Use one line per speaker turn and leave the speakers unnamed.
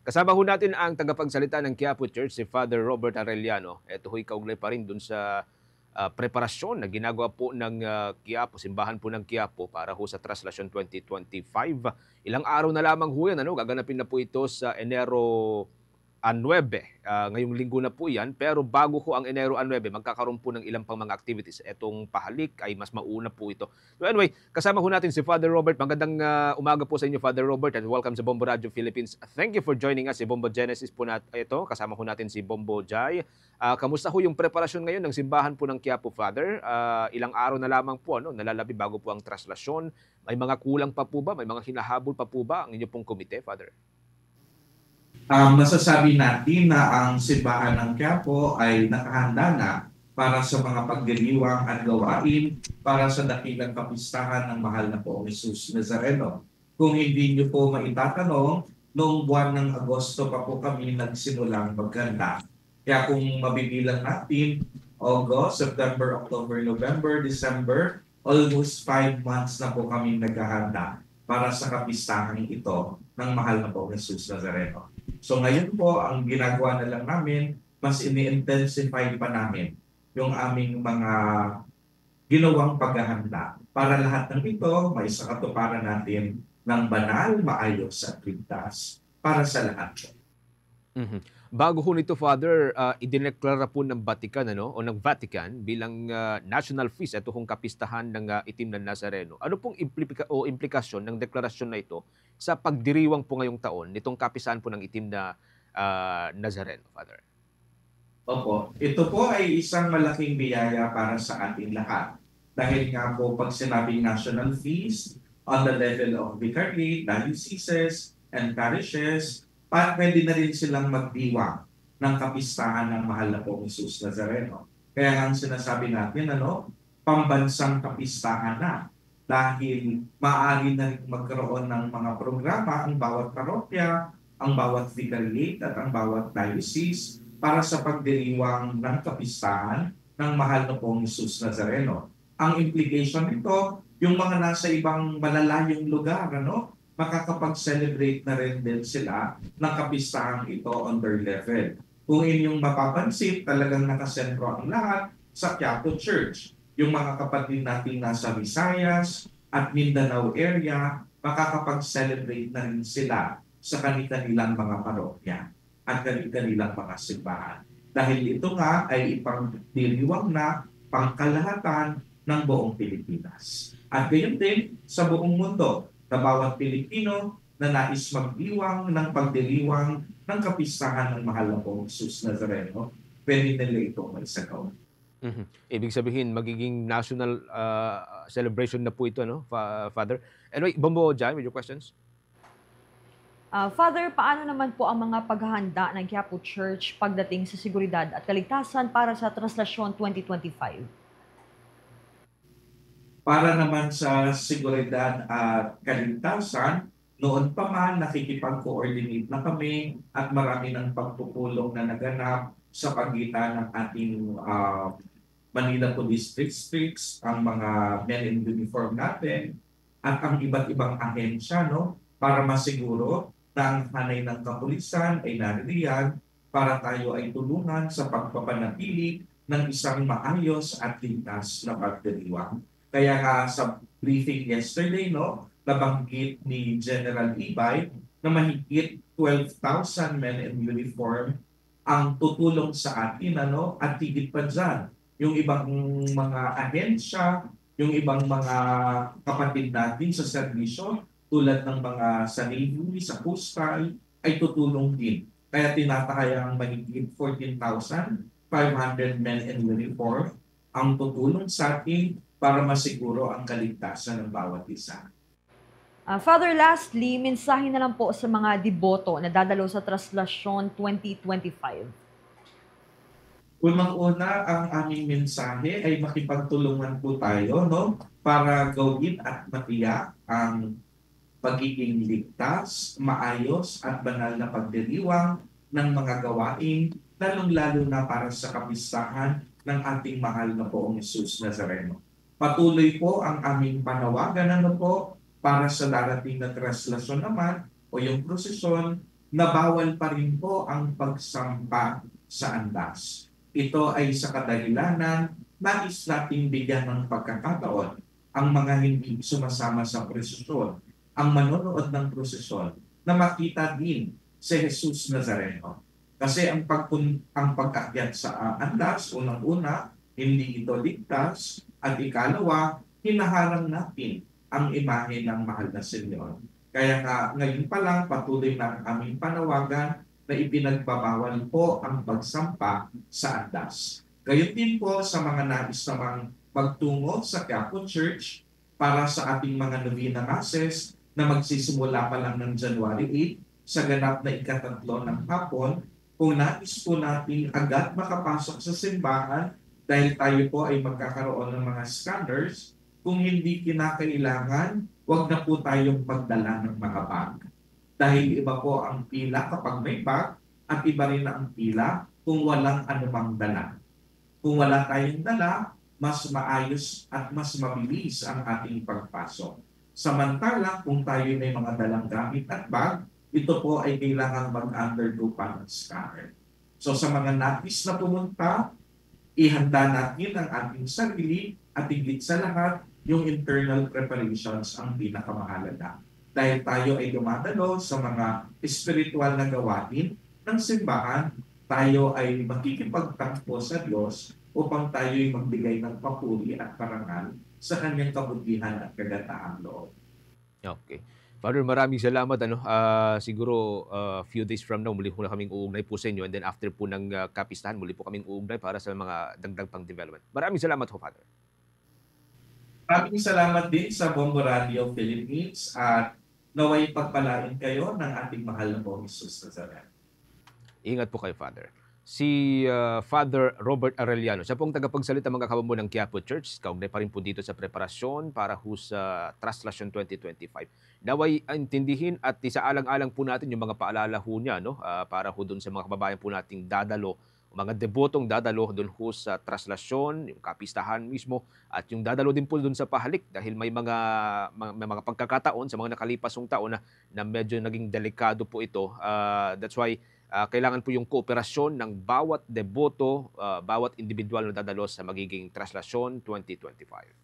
Kasama ho natin ang tagapagsalita ng Quiapo Church, si Father Robert Arellano. Ito ho'y kaugnay pa rin dun sa preparasyon na ginagawa po ng Quiapo, simbahan po ng Quiapo para ho sa Traslasyon 2025. Ilang araw na lamang ho yan, gaganapin na po ito sa Enero 9. Ngayong linggo na po yan. Pero bago ho ang Enero 9, magkakaroon po ng ilang pang mga activities. Etong pahalik ay mas mauna po ito. So anyway, kasama ho natin si Father Robert. Magandang umaga po sa inyo, Father Robert, and welcome sa Bombo Radio Philippines. Thank you for joining us. Si Bombo Genesis po ito. Kasama ho natin si Bombo Jai. Kamusta ho yung preparasyon ngayon ng simbahan po ng Quiapo, Father? Ilang araw na lamang po, nalalabi bago po ang traslasyon. May mga kulang pa po ba? May mga hinahabol pa po ba ang inyo pong komite, Father?
Masasabi natin na ang simbahan ng Quiapo ay nakahanda na para sa mga pagdiriwang at gawain para sa dakilang kapistahan ng mahal na poong Jesus Nazareno. Kung hindi niyo po maitatanong, noong buwan ng Agosto pa po kami nagsimulang maghanda. Kaya kung mabibilang natin, August, September, October, November, December, almost 5 months na po kami naghahanda para sa kapistahan ito ng mahal na poong Jesus Nazareno. So ngayon po, ang ginagawa na lang namin, mas ini-intensify pa namin yung aming mga ginawang paghahanda para lahat ng ito may sakatuparan natin ng banal, maayos at ligtas para sa lahat.
Bago ho nito, Father, idineklara po ng Vatican o ng Vatican bilang national feast ito kung kapistahan ng Itim na Nazareno. Ano pong implikasyon ng deklarasyon na ito sa pagdiriwang po ngayong taon nitong kapistahan po ng Itim na Nazareno, Father?
Opo, ito po ay isang malaking biyaya para sa ating lahat. Dahil nga po pag sinabing national feast on the level of vicariate, dioceses, and parishes, pwede na rin silang magdiwang ng kapistahan ng mahal na pong Jesus Nazareno. Kaya nga sinasabi natin, pambansang kapistahan na. Dahil maaari na rin magkaroon ng mga programa ang bawat parokya, ang bawat vicariate at ang bawat diocese para sa pagdiriwang ng kapistahan ng mahal na pong Jesus Nazareno. Ang implication nito, yung mga nasa ibang malalayong lugar, makakapag-celebrate na rin din sila ng kapistahang ito on their level. Kung inyong mapapansin, talagang nakasentro ang lahat sa Quiapo Church. Yung mga kapatid natin nasa Visayas at Mindanao area, makakapag-celebrate na rin sila sa kanilang mga parokya at kanilang mga simbahan. Dahil ito nga ay ipangdiriwang na pangkalahatan ng buong Pilipinas. At gayon din sa buong mundo, na bawat Pilipino na nais magdiwang ng pagdiriwang ng kapistahan ng mahal na pong Jesus Nazareno, pwede nila ito maisagawa.
Ibig sabihin, magiging national celebration na po ito, Father? Anyway, Bombo Jai, with your questions?
Father, paano naman po ang mga paghahanda ng Quiapo Church pagdating sa seguridad at kaligtasan para sa Traslasyon 2025?
Para naman sa seguridad at kaligtasan, noon pa man nakikipag-coordinate na kami at marami ng pagpupulong na naganap sa pagitan ng ating Manila Police Districts, ang mga men in uniform natin, at ang iba't ibang ahensya, para masiguro na ang hanay ng kapulisan ay naririyan para tayo ay tulungan sa pagpapanatili ng isang maayos at ligtas na pagdiriwang. Kaya nga sa briefing yesterday, nabanggit ni General Ibay na mahigit 12,000 men in uniform ang tutulong sa atin, at higit pa dyan, yung ibang mga ahensya, yung ibang mga kapatid natin sa serbisyo, tulad ng mga sa Navy, sa Postal, ay tutulong din. Kaya tinatayang mahigit 14,500 men in uniform ang tutulong sa atin para masiguro ang kaligtasan ng bawat isa.
Father, lastly, mensahe na lang po sa mga deboto na dadalo sa Traslasyon 2025.
Unang-una, ang aming mensahe ay makipagtulungan po tayo, para gawin at matiyak ang pagiging ligtas, maayos at banal na pagdiriwang ng mga gawain, lalong-lalo na para sa kapistahan ng ating mahal na poong Jesus Nazareno. Patuloy po ang aming panawagan para sa darating na traslasyon naman o yung prosesyon nabawal pa rin po ang pagsampa sa andas. Ito ay sa kadahilanan nais nating bigyan ng pagkakataon ang mga hindi sumasama sa prosesyon, ang manonood ng prosesyon, na makita din si Jesus Nazareno. Kasi ang pag-akyat sa andas, unang-una, hindi ito ligtas, at ikalawa, hinaharang natin ang imahe ng mahal na Senyor. Kaya nga ngayon pa lang patuloy na ang aming panawagan na ipinagbabawal po ang pagsampa sa andas. Gayon din po sa mga nais namang magtungo sa Quiapo Church para sa ating mga novena masses na magsisimula pa lang ng January 8 sa ganap na ikatatlo ng hapon. Kung nais po natin agad makapasok sa simbahan dahil tayo po ay magkakaroon ng mga scanners, kung hindi kinakailangan, huwag na po tayong pagdala ng mga bag. Dahil iba po ang pila kapag may bag at iba rin ang pila kung walang anumang dala. Kung wala tayong dala, mas maayos at mas mabilis ang ating pagpasok. Samantala, kung tayo may mga dalang gamit at bag, ito po ay kailangang mag-undergo pa ng scanner. So sa mga nais na pumunta, ihanda natin ang ating sarili at higit sa lahat, yung internal preparations ang pinakamahalaga. Dahil tayo ay dumadalo sa mga espiritual na gawain ng simbahan, tayo ay makikipagtangpo sa Diyos upang tayo ay magbigay ng papuri at parangal sa kanyang kabutihan at kagataang loob.
Okay. Father, maraming salamat. Siguro few days from now, muli po na kaming uugnay po sa inyo. And then after po ng kapistahan, muli po kaming uugnay para sa mga dagdag pang development. Maraming salamat ho, Father.
Maraming salamat din sa Bombo Radio Philippines at naway pagpalain kayo ng ating mahal na pong Jesus Nazareno.
Ingat po kayo, Father. Si Father Robert Arellano, siya pong tagapagsalita mga kabambo ng Quiapo Church. Kaugnay pa rin po dito sa preparasyon para ho sa Translation 2025. Naway intindihin at isaalang-alang po natin yung mga paalala ho niya, no? Para ho dun sa mga kababayan po nating dadalo, mga debotong dadalo dun ho sa Translation, yung kapistahan mismo, at yung dadalo din po dun sa pahalik dahil may mga pagkakataon sa mga nakalipasong taon na medyo naging delikado po ito. That's why kailangan po yung kooperasyon ng bawat deboto, bawat individual na dadalo sa magiging Translation 2025.